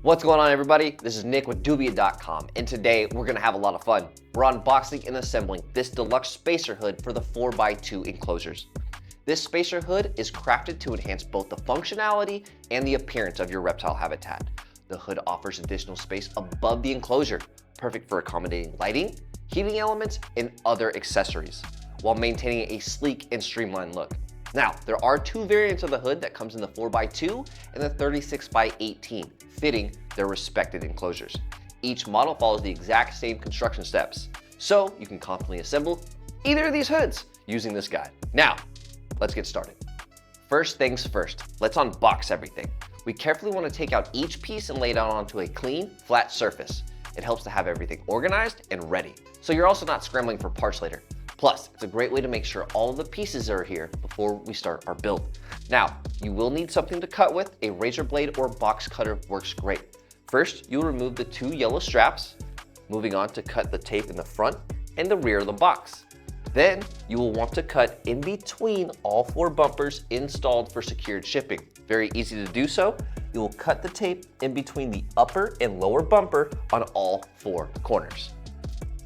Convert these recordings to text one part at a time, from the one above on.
What's going on, everybody? This is Nick with Dubia.com, and today we're going to have a lot of fun. We're unboxing and assembling this deluxe spacer hood for the 4x2 enclosures. This spacer hood is crafted to enhance both the functionality and the appearance of your reptile habitat. The hood offers additional space above the enclosure, perfect for accommodating lighting, heating elements, and other accessories, while maintaining a sleek and streamlined look. Now, there are two variants of the hood that comes in the 4x2 and the 36x18, fitting their respected enclosures. Each model follows the exact same construction steps, so you can confidently assemble either of these hoods using this guide. Now, let's get started. First things first, let's unbox everything. We carefully want to take out each piece and lay it out onto a clean, flat surface. It helps to have everything organized and ready, so you're also not scrambling for parts later. Plus, it's a great way to make sure all of the pieces are here before we start our build. Now, you will need something to cut with. A razor blade or box cutter works great. First, you'll remove the two yellow straps, moving on to cut the tape in the front and the rear of the box. Then, you will want to cut in between all four bumpers installed for secured shipping. Very easy to do so. You will cut the tape in between the upper and lower bumper on all four corners.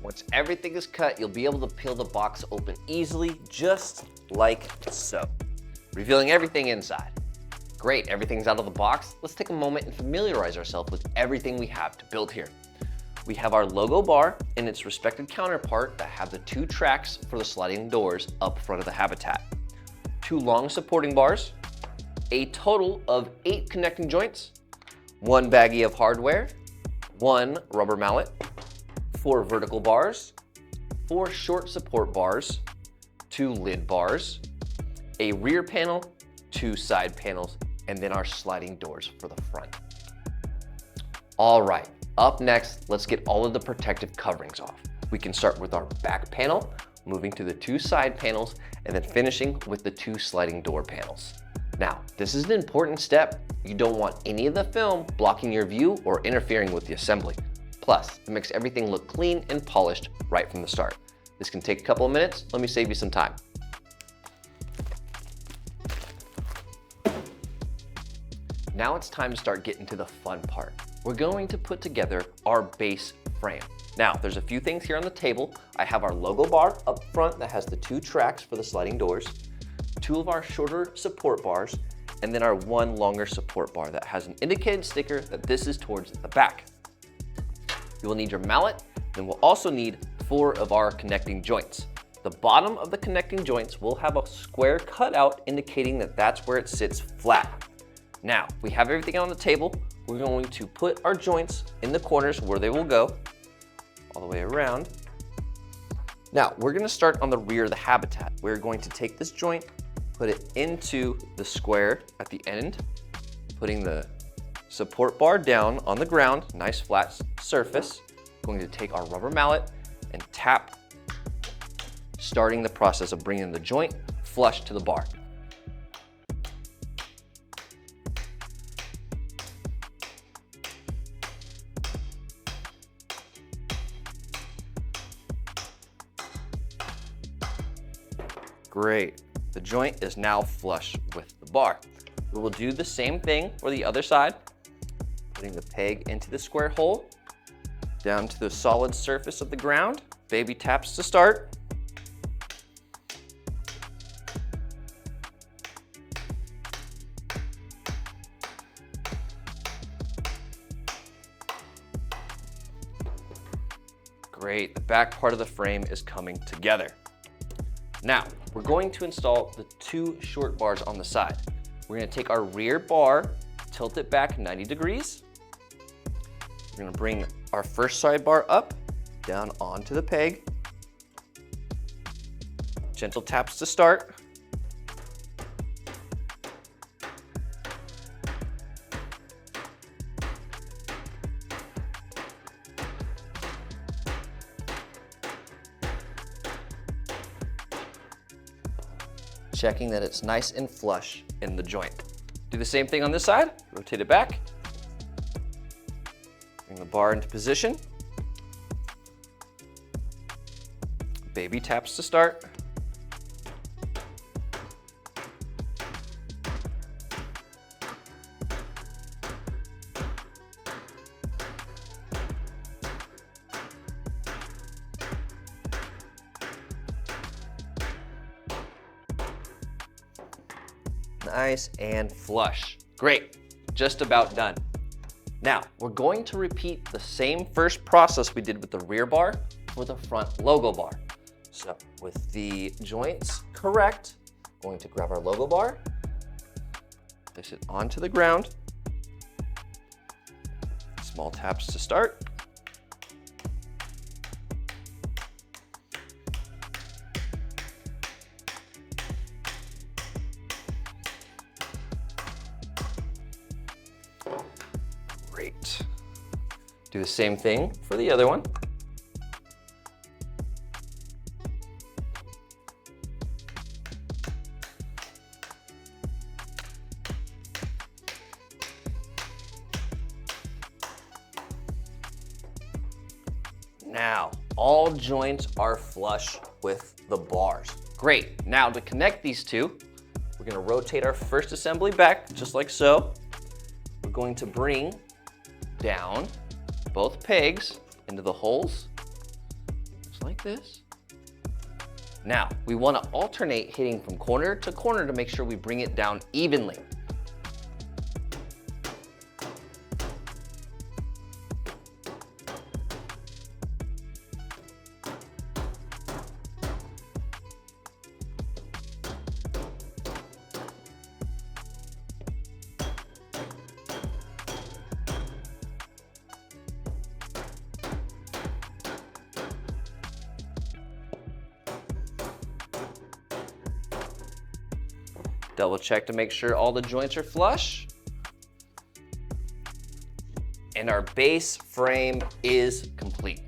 Once everything is cut, you'll be able to peel the box open easily, just like so, revealing everything inside. Great, everything's out of the box. Let's take a moment and familiarize ourselves with everything we have to build here. We have our logo bar and its respected counterpart that have the two tracks for the sliding doors up front of the habitat. Two long supporting bars, a total of 8 connecting joints, one baggie of hardware, one rubber mallet, 4 vertical bars, 4 short support bars, 2 lid bars, a rear panel, 2 side panels, and then our sliding doors for the front. All right, up next, let's get all of the protective coverings off. We can start with our back panel, moving to the 2 side panels, and then finishing with the 2 sliding door panels. Now, this is an important step. You don't want any of the film blocking your view or interfering with the assembly. Plus, it makes everything look clean and polished right from the start. This can take a couple of minutes. Let me save you some time. Now it's time to start getting to the fun part. We're going to put together our base frame. Now, there's a few things here on the table. I have our logo bar up front that has the 2 tracks for the sliding doors, 2 of our shorter support bars, and then our 1 longer support bar that has an indicated sticker that this is towards the back. You will need your mallet, and we'll also need 4 of our connecting joints. The bottom of the connecting joints will have a square cutout indicating that that's where it sits flat. Now, we have everything on the table. We're going to put our joints in the corners where they will go, all the way around. Now, we're gonna start on the rear of the habitat. We're going to take this joint, put it into the square at the end, putting the support bar down on the ground, nice flat surface. Going to take our rubber mallet and tap, starting the process of bringing the joint flush to the bar. Great, the joint is now flush with the bar. We will do the same thing for the other side. Putting the peg into the square hole, down to the solid surface of the ground. Baby taps to start. Great, the back part of the frame is coming together. Now, we're going to install the 2 short bars on the side. We're gonna take our rear bar, tilt it back 90 degrees. We're gonna bring our first sidebar up, down onto the peg. Gentle taps to start. Checking that it's nice and flush in the joint. Do the same thing on this side, rotate it back. Bring the bar into position. Baby taps to start. Nice and flush. Great, just about done. Now, we're going to repeat the same first process we did with the rear bar for the front logo bar. So with the joints correct, going to grab our logo bar, place it onto the ground, small taps to start. Great. Do the same thing for the other one. Now, all joints are flush with the bars. Great. Now to connect these two, we're going to rotate our first assembly back just like so. We're going to bring down both pegs into the holes, just like this. Now, we want to alternate hitting from corner to corner to make sure we bring it down evenly. Double check to make sure all the joints are flush. And our base frame is complete.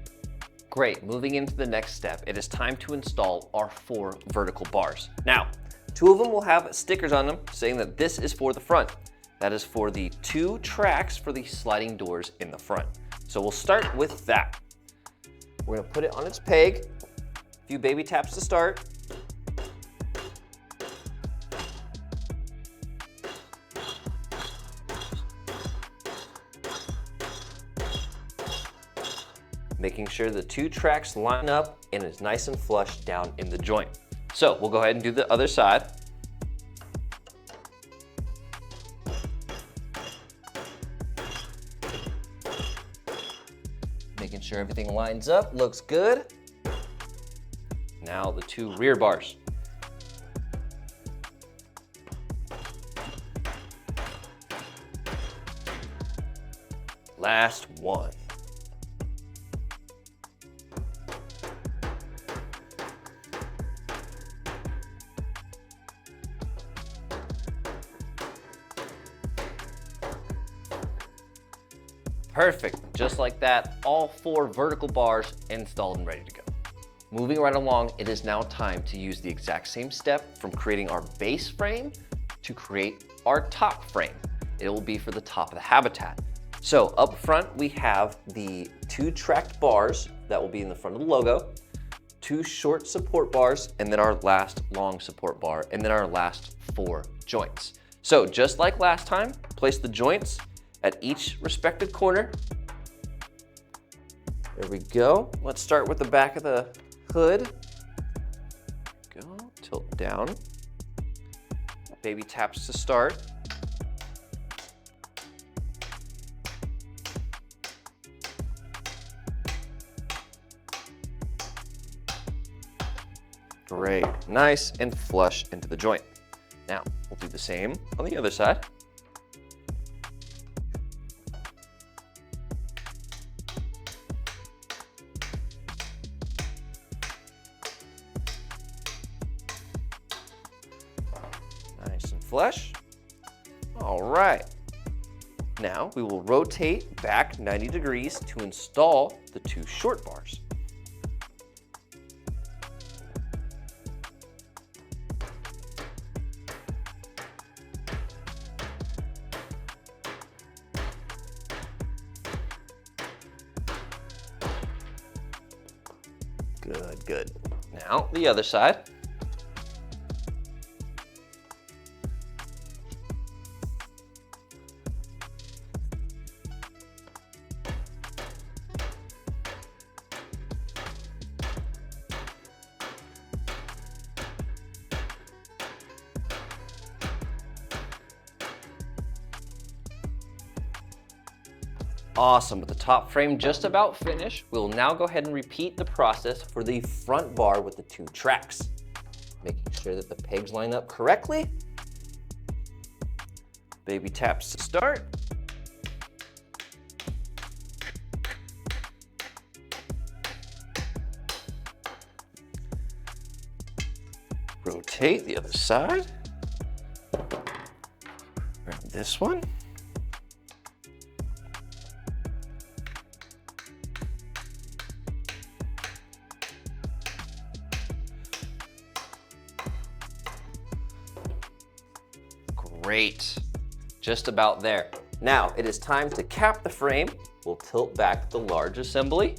Great, moving into the next step, it is time to install our 4 vertical bars. Now, 2 of them will have stickers on them saying that this is for the front. That is for the 2 tracks for the sliding doors in the front. So we'll start with that. We're gonna put it on its peg, a few baby taps to start. Making sure the 2 tracks line up and is nice and flush down in the joint. So we'll go ahead and do the other side. Making sure everything lines up, looks good. Now the 2 rear bars. Last one. Perfect, just like that, all 4 vertical bars installed and ready to go. Moving right along, it is now time to use the exact same step from creating our base frame to create our top frame. It will be for the top of the habitat. So up front, we have the 2 tracked bars that will be in the front of the logo, 2 short support bars, and then our last long support bar, and then our last 4 joints. So just like last time, place the joints at each respective corner. There we go. Let's start with the back of the hood. Go, tilt down. Baby taps to start. Great, nice and flush into the joint. Now, we'll do the same on the other side. Flush. All right. Now we will rotate back 90 degrees to install the 2 short bars. Good, good. Now the other side. Awesome, with the top frame just about finished, we'll now go ahead and repeat the process for the front bar with the 2 tracks. Making sure that the pegs line up correctly. Baby taps to start. Rotate the other side. Grab this one. Great, just about there. Now it is time to cap the frame. We'll tilt back the large assembly,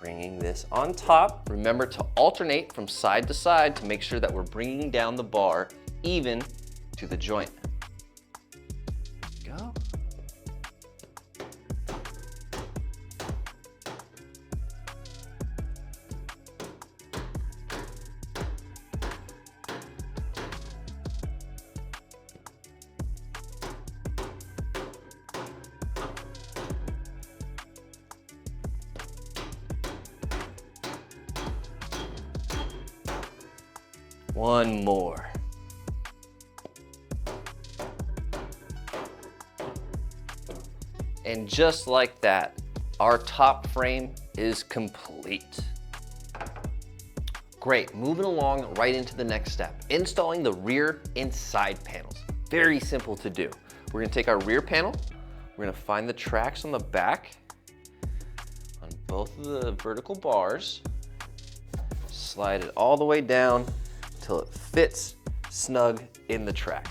bringing this on top. Remember to alternate from side to side to make sure that we're bringing down the bar even to the joint. Go. One more. And just like that, our top frame is complete. Great, moving along right into the next step, installing the rear and side panels. Very simple to do. We're gonna take our rear panel, we're gonna find the tracks on the back, on both of the vertical bars, slide it all the way down until it fits snug in the track.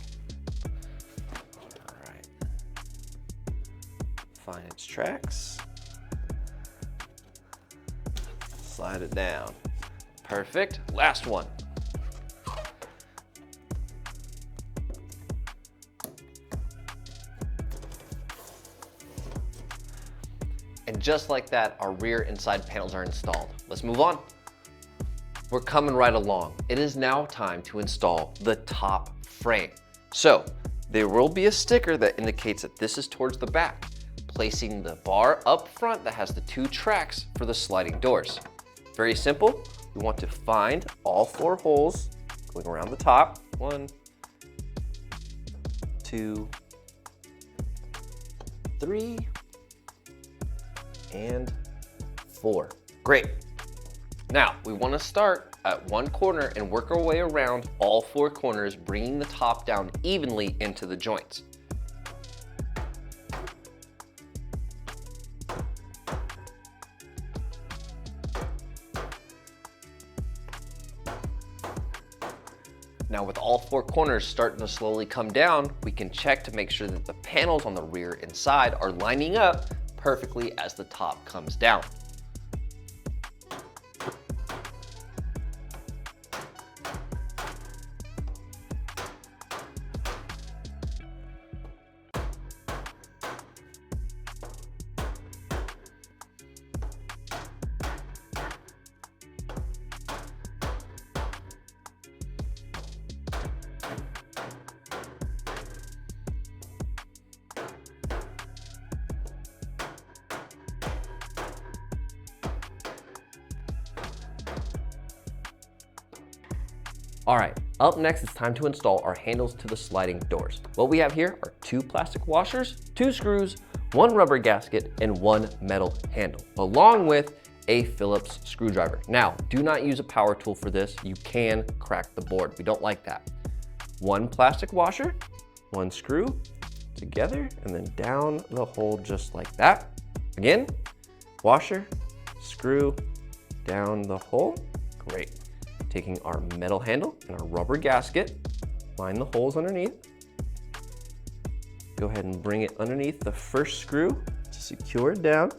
All right. Find its tracks. Slide it down. Perfect. Last one. And just like that, our rear and side panels are installed. Let's move on. We're coming right along. It is now time to install the top frame. So there will be a sticker that indicates that this is towards the back, placing the bar up front that has the 2 tracks for the sliding doors. Very simple. We want to find all 4 holes going around the top. 1, 2, 3, and 4. Great. Now, we want to start at one corner and work our way around all 4 corners, bringing the top down evenly into the joints. Now, with all 4 corners starting to slowly come down, we can check to make sure that the panels on the rear and side are lining up perfectly as the top comes down. All right, up next it's time to install our handles to the sliding doors. What we have here are 2 plastic washers, 2 screws, 1 rubber gasket, and 1 metal handle, along with a Phillips screwdriver. Now, do not use a power tool for this. You can crack the board. We don't like that. 1 plastic washer, 1 screw, together, and then down the hole just like that. Again, washer, screw, down the hole. Great. Taking our metal handle and our rubber gasket, line the holes underneath. Go ahead and bring it underneath the first screw to secure it down.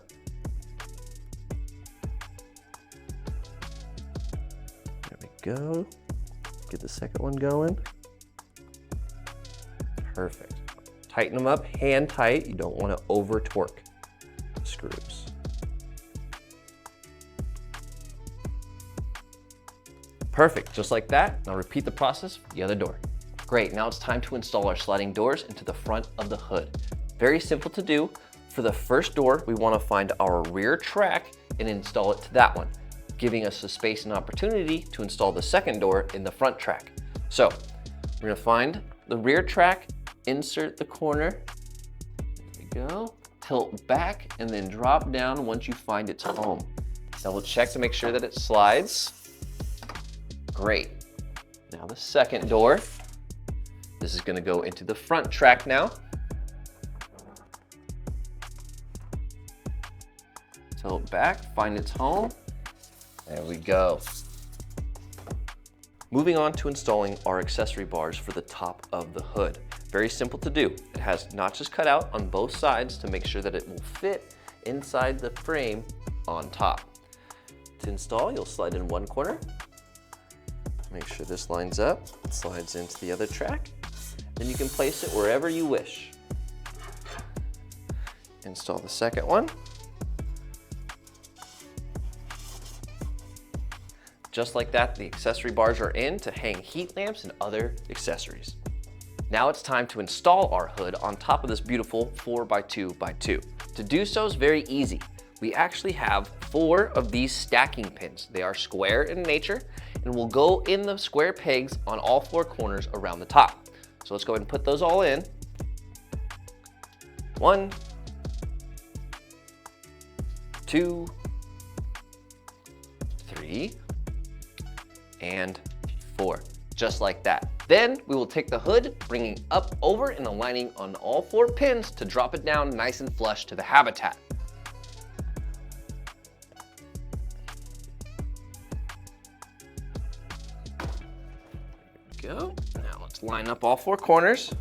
There we go. Get the second one going. Perfect. Tighten them up hand tight. You don't want to over torque the screws. Perfect, just like that. Now repeat the process for the other door. Great, now it's time to install our sliding doors into the front of the hood. Very simple to do. For the first door, we want to find our rear track and install it to that one, giving us the space and opportunity to install the second door in the front track. So we're going to find the rear track, insert the corner, there we go, tilt back, and then drop down once you find its home. Double check to make sure that it slides. Great. Now the second door. This is going to go into the front track now. Tilt back, find its home. There we go. Moving on to installing our accessory bars for the top of the hood. Very simple to do. It has notches cut out on both sides to make sure that it will fit inside the frame on top. To install, you'll slide in one corner. Make sure this lines up, it slides into the other track. Then you can place it wherever you wish. Install the second one. Just like that, the accessory bars are in to hang heat lamps and other accessories. Now it's time to install our hood on top of this beautiful 4x2x2. To do so is very easy. We actually have 4 of these stacking pins. They are square in nature and will go in the square pegs on all 4 corners around the top. So let's go ahead and put those all in. 1, 2, 3, and 4, just like that. Then we will take the hood, bringing up over and aligning on all 4 pins to drop it down nice and flush to the habitat. There we go. Now let's line up all 4 corners.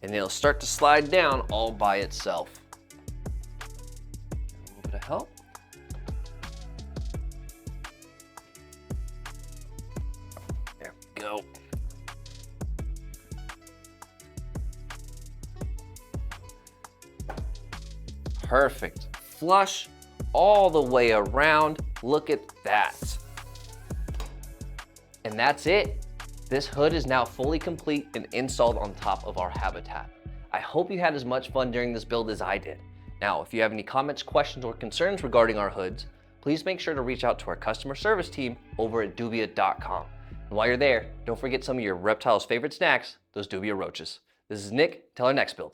And it'll start to slide down all by itself. A little bit of help. There we go. Perfect. Flush all the way around. Look at that. And that's it. This hood is now fully complete and installed on top of our habitat. I hope you had as much fun during this build as I did. Now, if you have any comments, questions, or concerns regarding our hoods, please make sure to reach out to our customer service team over at dubia.com. And while you're there, don't forget some of your reptiles' favorite snacks, those Dubia roaches. This is Nick, till our next build.